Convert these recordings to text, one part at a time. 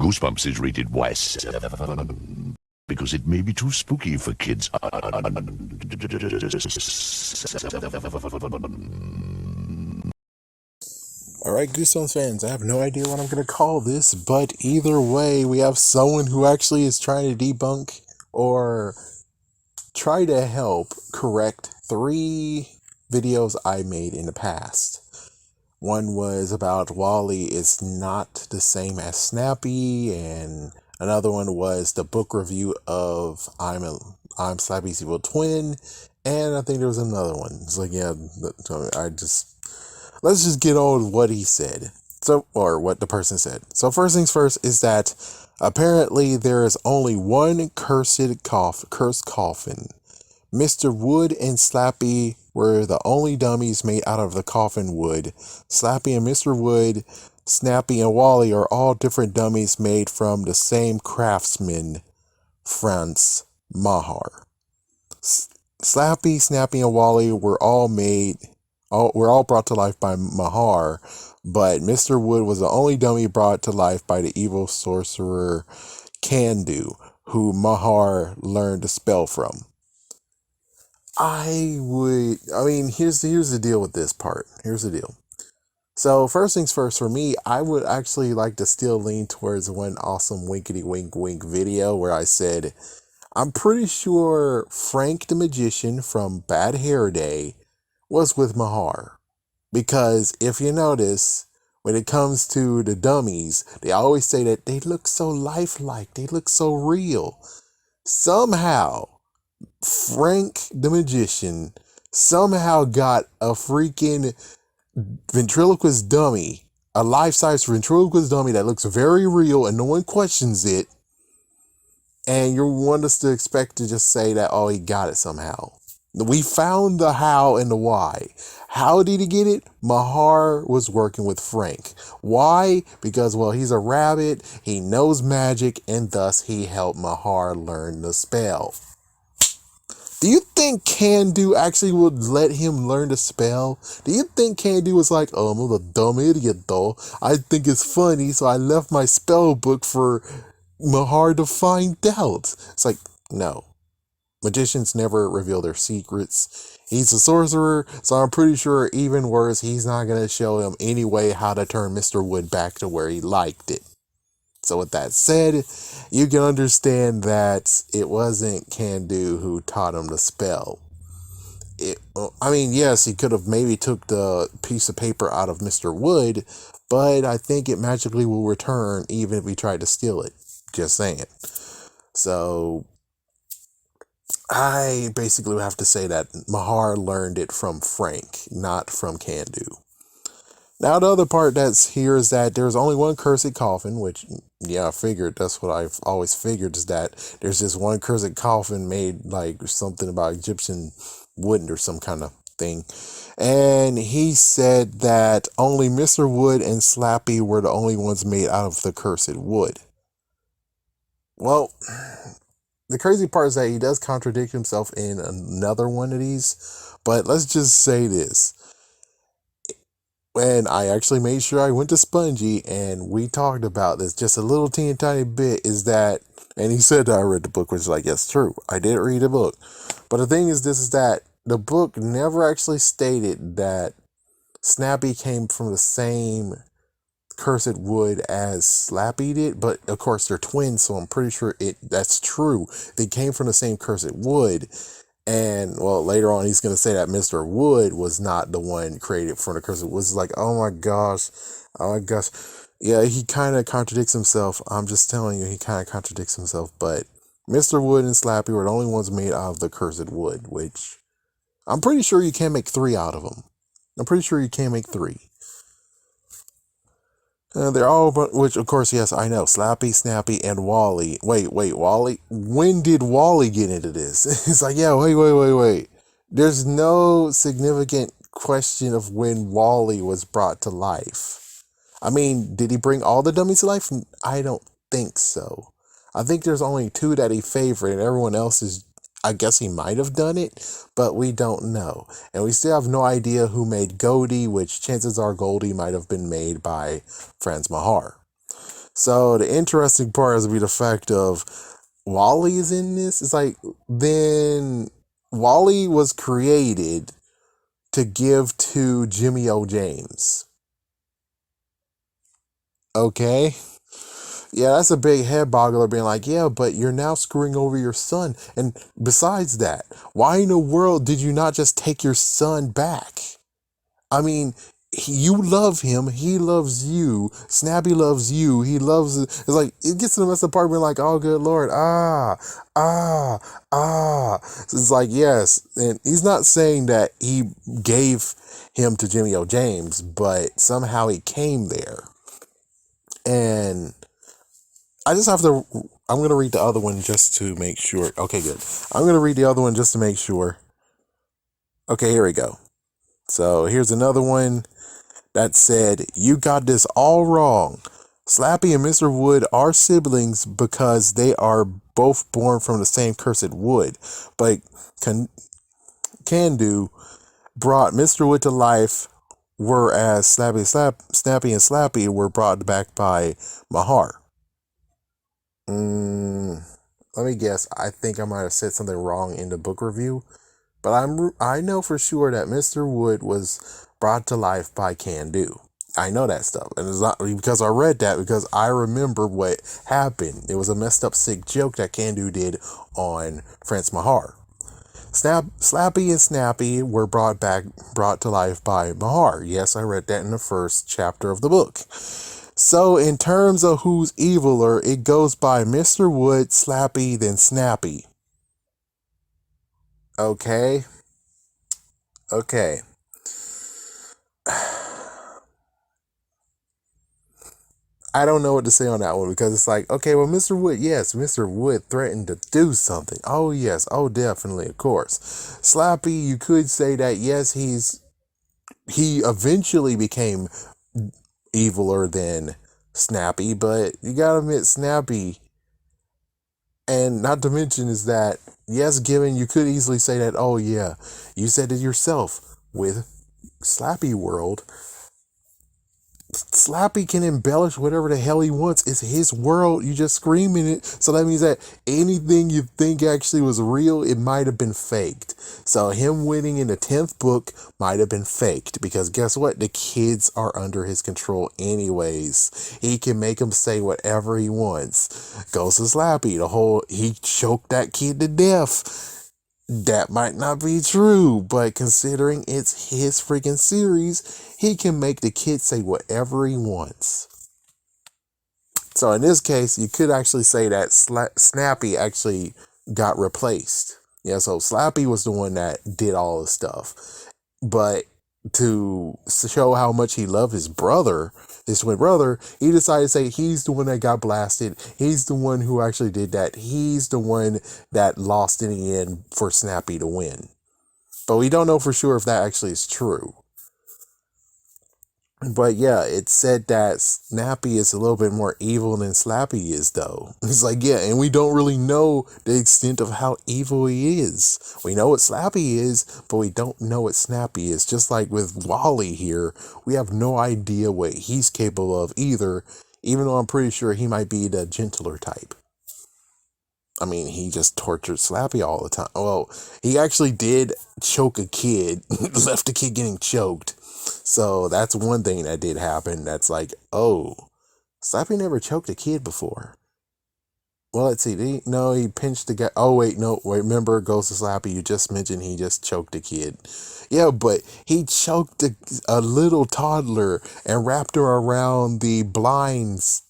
Goosebumps is rated Y7 because it may be too spooky for kids. Alright, Goosebumps fans, I have no idea what I'm going to call this, but either way, we have someone who actually is trying to debunk or try to help correct 3 videos I made in the past. One was about Wally is not the same as Snappy, and another one was the book review of I'm Slappy's Evil Twin, and I think there was another one. It's like, yeah, let's just get on with what he said. Or what the person said. So first things first is that apparently there is only one cursed coffin. Mr. Wood and Slappy were the only dummies made out of the coffin wood. Slappy and Mr. Wood, Snappy and Wally are all different dummies made from the same craftsman, Franz Mahar. Slappy, Snappy, and Wally were all brought to life by Mahar, but Mr. Wood was the only dummy brought to life by the evil sorcerer Kandu, who Mahar learned the spell from. Here's the deal with this part. Here's the deal. So first things first, for me, I would actually like to still lean towards one awesome winkety wink wink video where I said, I'm pretty sure Frank the Magician from Bad Hair Day was with Mahar. Because if you notice, when it comes to the dummies, they always say that they look so lifelike, they look so real. Somehow, Frank the Magician somehow got a freaking ventriloquist dummy, a life-size ventriloquist dummy that looks very real and no one questions it, and you want us to expect to just say that, oh, he got it somehow. We found the how and the why. How did he get it? Mahar was working with Frank. Why? Because, well, he's a rabbit, he knows magic, and thus he helped Mahar learn the spell. Do you think Kandu actually would let him learn the spell? Do you think Kandu was like, oh, I'm a dumb idiot though. I think it's funny, so I left my spell book for Mahar to find out. It's like, no. Magicians never reveal their secrets. He's a sorcerer, so I'm pretty sure, even worse, he's not going to show him any way how to turn Mr. Wood back to where he liked it. So with that said, you can understand that it wasn't Kandu who taught him the spell. Yes, he could have maybe took the piece of paper out of Mr. Wood, but I think it magically will return even if we try to steal it. Just saying. So, I basically would have to say that Mahar learned it from Frank, not from Kandu. Now, the other part that's here is that there's only one cursed coffin, which, yeah, I figured, that's what I've always figured, is that there's just one cursed coffin made, like, something about Egyptian wood or some kind of thing. And he said that only Mr. Wood and Slappy were the only ones made out of the cursed wood. Well, the crazy part is that he does contradict himself in another one of these, but let's just say this. When I actually made sure I went to Spongy and we talked about this just a little teeny tiny bit, is that, and he said that I read the book, which is like, yes, true, I did read the book. But the thing is, this is that the book never actually stated that Snappy came from the same cursed wood as Slappy did, but of course they're twins, so I'm pretty sure that's true. They came from the same cursed wood. And, well, later on, he's going to say that Mr. Wood was not the one created from the curse. It was like, oh my gosh. Yeah, he kind of contradicts himself. I'm just telling you, he kind of contradicts himself. But Mr. Wood and Slappy were the only ones made out of the cursed wood, which I'm pretty sure you can make 3 out of them. I'm pretty sure you can make 3. They're all, which of course, yes, I know, Slappy, Snappy, and Wally. Wait, Wally? When did Wally get into this? It's like, yeah, wait. There's no significant question of when Wally was brought to life. I mean, did he bring all the dummies to life? I don't think so. I think there's only 2 that he favored, and everyone else is, I guess he might have done it, but we don't know. And we still have no idea who made Goldie, which chances are Goldie might have been made by Franz Mahar. So the interesting part is to be the fact of Wally is in this. It's like, then Wally was created to give to Jimmy O. James. Okay. Yeah, that's a big head boggler being like, yeah, but you're now screwing over your son. And besides that, why in the world did you not just take your son back? I mean, you love him. He loves you. Snappy loves you. He loves it. It's like, it gets to the messed up part being like, oh, good Lord. Ah. So it's like, yes. And he's not saying that he gave him to Jimmy O. James, but somehow he came there. And I just have to, I'm going to read the other one just to make sure. Okay, good. I'm going to read the other one just to make sure. Okay, here we go. So here's another one that said, you got this all wrong. Slappy and Mr. Wood are siblings because they are both born from the same cursed wood. But Candu brought Mr. Wood to life, whereas Snappy and Slappy were brought back by Mahar. Let me guess. I think I might have said something wrong in the book review, but I know for sure that Mr. Wood was brought to life by Candu. I know that stuff, and it's not because I read that, because I remember what happened. It was a messed up, sick joke that Candu did on Prince Mahar. Slappy and Snappy were brought to life by Mahar. Yes, I read that in the first chapter of the book. So in terms of who's eviler, it goes by Mr. Wood, Slappy, then Snappy. Okay. I don't know what to say on that one, because it's like, okay, well, Mr. Wood, yes, Mr. Wood threatened to do something. Oh, yes. Oh, definitely. Of course. Slappy, you could say that, yes, he eventually became eviler than Snappy, but you gotta admit, Snappy, and not to mention is that, yes, given, you could easily say that, oh, yeah, you said it yourself with Slappy World. Slappy can embellish whatever the hell he wants. It's his world. You just scream in it. So that means that anything you think actually was real, it might have been faked. So him winning in the 10th book might have been faked, because guess what? The kids are under his control anyways. He can make them say whatever he wants. Goes to Slappy. He choked that kid to death. That might not be true, but considering it's his freaking series, he can make the kid say whatever he wants. So in this case, you could actually say that Snappy actually got replaced. Yeah, so Slappy was the one that did all the stuff. But to show how much he loved his twin brother, he decided to say he's the one that got blasted. He's the one who actually did that. He's the one that lost in the end for Snappy to win. But we don't know for sure if that actually is true. But yeah, it said that Snappy is a little bit more evil than Slappy is, though. It's like, yeah, and we don't really know the extent of how evil he is. We know what Slappy is, but we don't know what Snappy is. Just like with Wally here, we have no idea what he's capable of either, even though I'm pretty sure he might be the gentler type. I mean, he just tortured Slappy all the time. Well, he actually did choke a kid, left the kid getting choked. So that's one thing that did happen. That's like, oh, Slappy never choked a kid before. Well, let's see. He pinched the guy. Oh, wait, no. Wait, remember, Ghost of Slappy, you just mentioned he just choked a kid. Yeah, but he choked a little toddler and wrapped her around the blinds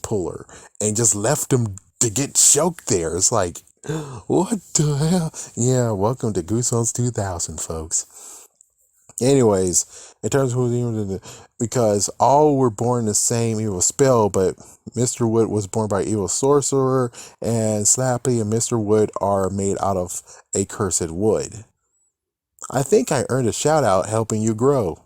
puller, and just left him to get choked there. It's like, what the hell? Yeah, welcome to Goosebumps 2000, folks. Anyways, in terms of who's because all were born the same evil spell, but Mr. Wood was born by evil sorcerer, and Slappy and Mr. Wood are made out of a cursed wood. I think I earned a shout out helping you grow.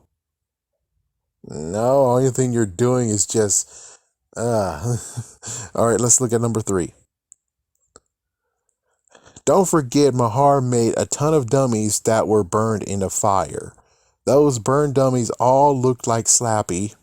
No, only thing you're doing is just Alright, let's look at number 3. Don't forget, Mahar made a ton of dummies that were burned in the fire. Those burned dummies all looked like Slappy.